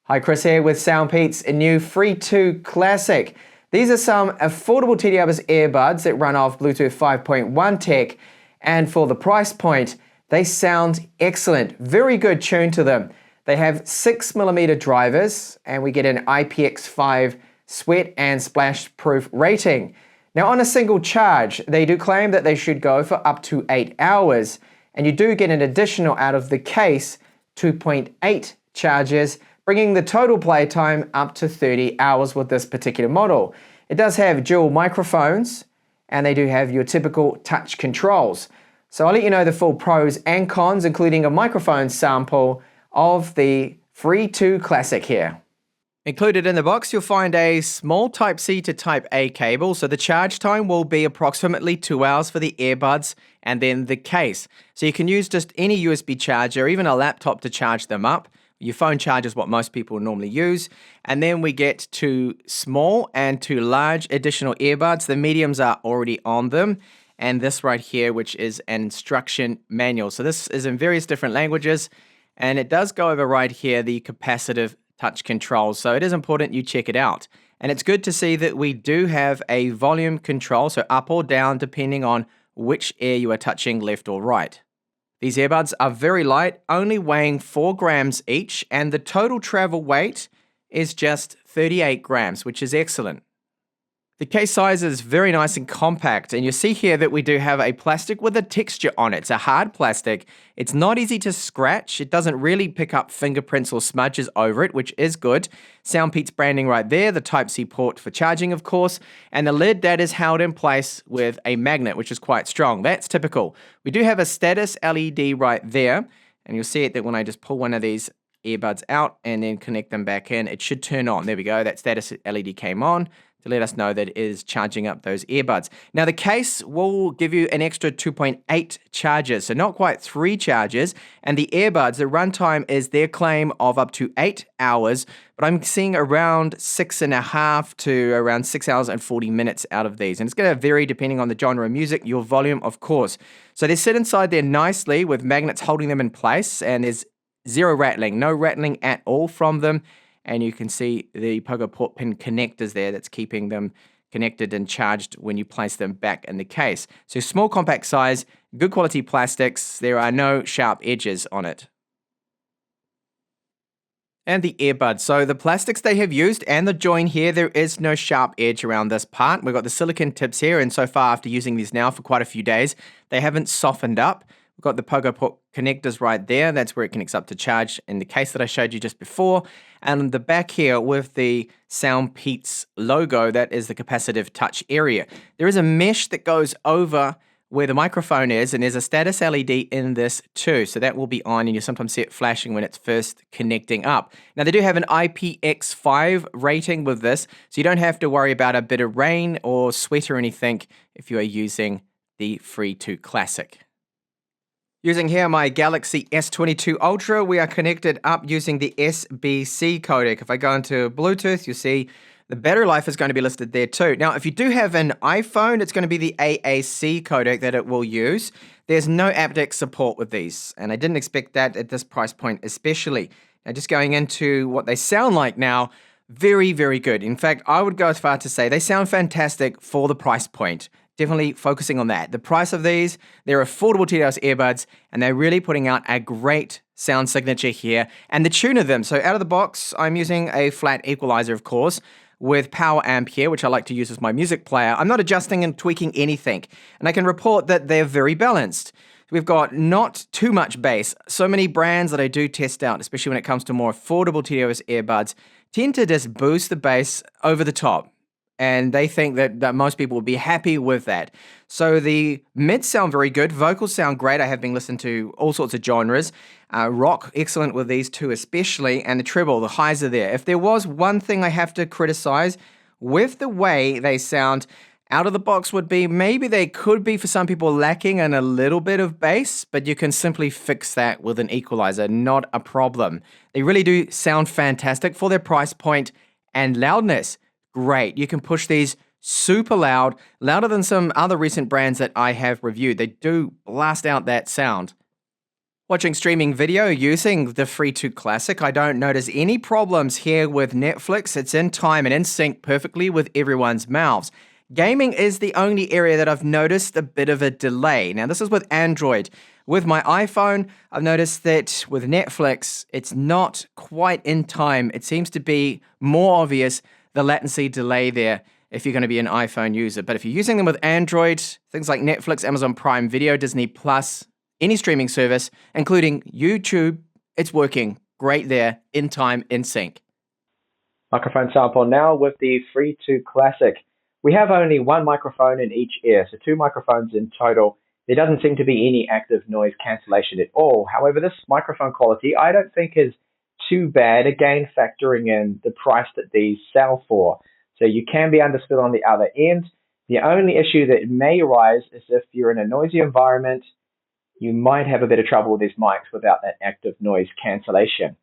Hi, Chris here with SoundPEATS, a new Free2 Classic. These are some affordable TechTablets earbuds that run off Bluetooth 5.1 tech, and for the price point, they sound excellent. Very good tune to them. They have 6mm drivers, and we get an IPX5 sweat and splash proof rating. Now, on a single charge, they do claim that they should go for up to 8 hours, and you do get an additional out of the case 2.8 charges, bringing the total playtime up to 30 hours with this particular model. It does have dual microphones, and they do have your typical touch controls. So I'll let you know the full pros and cons, including a microphone sample of the Free2 Classic here. Included in the box, you'll find a small Type-C to Type-A cable, so the charge time will be approximately 2 hours for the earbuds and then the case. So you can use just any USB charger, even a laptop to charge them up. Your phone charger is what most people normally use. And then we get two small and two large additional earbuds. The mediums are already on them. And this right here, which is an instruction manual. So this is in various different languages. And it does go over right here, the capacitive touch controls. So it is important you check it out. And it's good to see that we do have a volume control, so up or down, depending on which ear you are touching, left or right. These earbuds are very light, only weighing 4 grams each, and the total travel weight is just 38 grams, which is excellent. The case size is very nice and compact, and you see here that we do have a plastic with a texture on it. It's a hard plastic. It's not easy to scratch. It doesn't really pick up fingerprints or smudges over it, which is good. SoundPEATS branding right there, the Type-C port for charging, of course, and the lid that is held in place with a magnet, which is quite strong. That's typical. We do have a status LED right there, and you'll see it that when I just pull one of these earbuds out and then connect them back in, it should turn on. There we go. That status LED came on to let us know that it is charging up those earbuds. Now, the case will give you an extra 2.8 charges, so not quite 3 charges. And the earbuds, the runtime is their claim of up to 8 hours, but I'm seeing around 6.5 to around 6 hours and 40 minutes out of these. And it's going to vary depending on the genre of music, your volume, of course. So they sit inside there nicely with magnets holding them in place, and there's zero rattling, no rattling at all from them. And you can see the pogo port pin connectors there that's keeping them connected and charged when you place them back in the case. So small compact size, good quality plastics. There are no sharp edges on it. And the earbuds. So the plastics they have used and the join here, there is no sharp edge around this part. We've got the silicone tips here, and so far after using these now for quite a few days, they haven't softened up. We've got the pogo port connectors right there. That's where it connects up to charge in the case that I showed you just before. And the back here with the SoundPEATS logo, that is the capacitive touch area. There is a mesh that goes over where the microphone is, and there's a status LED in this too. So that will be on, and you sometimes see it flashing when it's first connecting up. Now, they do have an IPX5 rating with this, so you don't have to worry about a bit of rain or sweat or anything if you are using the Free2 Classic. Using here my Galaxy S22 Ultra, we are connected up using the SBC codec. If I go into Bluetooth, you'll see the battery life is going to be listed there too. Now, if you do have an iPhone, it's going to be the AAC codec that it will use. There's no aptX support with these, and I didn't expect that at this price point especially. Now, just going into what they sound like now, very, very good. In fact, I would go as far to say they sound fantastic for the price point. Definitely focusing on that. The price of these, they're affordable TechTablets earbuds, and they're really putting out a great sound signature here. And the tune of them, so out of the box, I'm using a flat equalizer, of course, with power amp here, which I like to use as my music player. I'm not adjusting and tweaking anything, and I can report that they're very balanced. We've got not too much bass. So many brands that I do test out, especially when it comes to more affordable TechTablets earbuds, tend to just boost the bass over the top. And they think that most people will be happy with that. So the mids sound very good. Vocals sound great. I have been listening to all sorts of genres. Rock, excellent with these two especially. And the treble, the highs are there. If there was one thing I have to criticize with the way they sound out of the box would be maybe they could be for some people lacking in a little bit of bass, but you can simply fix that with an equalizer. Not a problem. They really do sound fantastic for their price point and loudness. Great. You can push these super loud, louder than some other recent brands that I have reviewed. They do blast out that sound. Watching streaming video using the Free2 Classic, I don't notice any problems here with Netflix. It's in time and in sync perfectly with everyone's mouths. Gaming is the only area that I've noticed a bit of a delay. Now, this is with Android. With my iPhone, I've noticed that with Netflix, it's not quite in time. It seems to be more obvious, the latency delay there, if you're going to be an iPhone user. But if you're using them with Android, things like Netflix, Amazon Prime Video, Disney Plus, any streaming service, including YouTube, it's working great there, in time, in sync. Microphone sample now with the Free2 Classic. We have only one microphone in each ear, so 2 microphones in total. There doesn't seem to be any active noise cancellation at all. However, this microphone quality I don't think is too bad, again factoring in the price that these sell for. So you can be understood on the other end. The only issue that may arise is if you're in a noisy environment, you might have a bit of trouble with these mics without that active noise cancellation.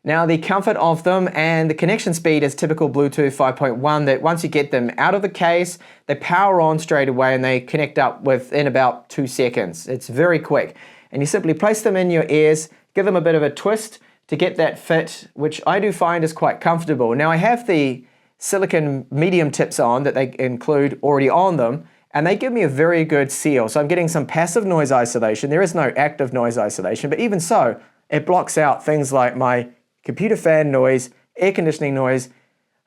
Now, the comfort of them and the connection speed is typical Bluetooth 5.1, that once you get them out of the case, they power on straight away and they connect up within about 2 seconds. It's very quick. And you simply place them in your ears, give them a bit of a twist to get that fit, which I do find is quite comfortable. Now, I have the silicone medium tips on that they include already on them, and they give me a very good seal. So I'm getting some passive noise isolation. There is no active noise isolation, but even so, it blocks out things like my computer fan noise, air conditioning noise.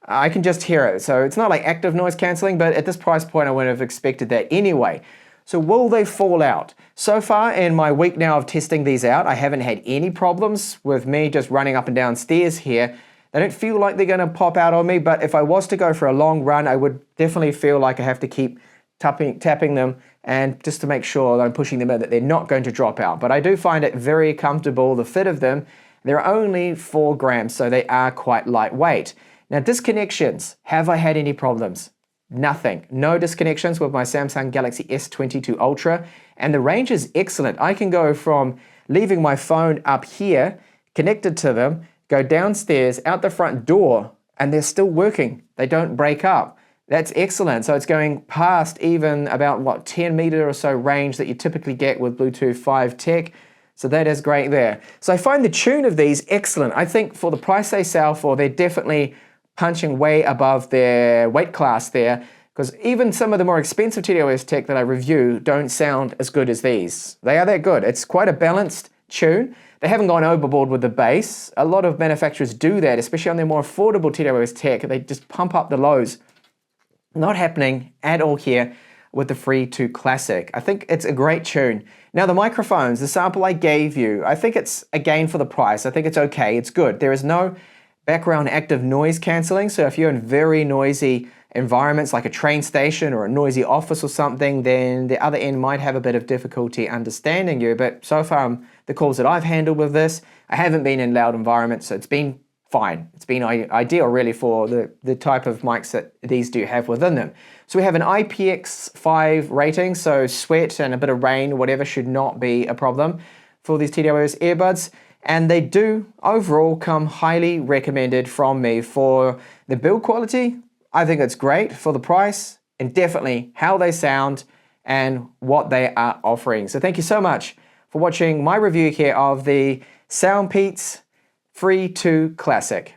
I can just hear it. So it's not like active noise cancelling, but at this price point, I wouldn't have expected that anyway. So will they fall out? So far in my week now of testing these out, I haven't had any problems with me just running up and down stairs here. They don't feel like they're gonna pop out on me, but if I was to go for a long run, I would definitely feel like I have to keep tapping them, and just to make sure that I'm pushing them in, that they're not going to drop out. But I do find it very comfortable, the fit of them. They're only 4 grams, so they are quite lightweight. Now, disconnections, have I had any problems? Nothing. No disconnections with my Samsung Galaxy S22 Ultra, and the range is excellent. I can go from leaving my phone up here, connected to them, go downstairs, out the front door, and they're still working. They don't break up. That's excellent. So it's going past even about 10 meter or so range that you typically get with Bluetooth 5 tech. So that is great there. So I find the tune of these excellent. I think for the price they sell for, they're definitely punching way above their weight class there, because even some of the more expensive TWS tech that I review don't sound as good as these. They are that good. It's quite a balanced tune. They haven't gone overboard with the bass. A lot of manufacturers do that, especially on their more affordable TWS tech. They just pump up the lows. Not happening at all here with the Free2 Classic. I think it's a great tune. Now the microphones, the sample I gave you, I think it's, again, for the price, I think it's okay, it's good. There is no background active noise cancelling, so if you're in very noisy environments like a train station or a noisy office or something, then the other end might have a bit of difficulty understanding you. But so far, the calls that I've handled with this, I haven't been in loud environments, so it's been fine. It's been ideal really for the type of mics that these do have within them. So we have an IPX5 rating, so sweat and a bit of rain, whatever, should not be a problem for these TWS earbuds. And they do overall come highly recommended from me for the build quality. I think it's great for the price, and definitely how they sound and what they are offering. So thank you so much for watching my review here of the SoundPEATS Free2 Classic.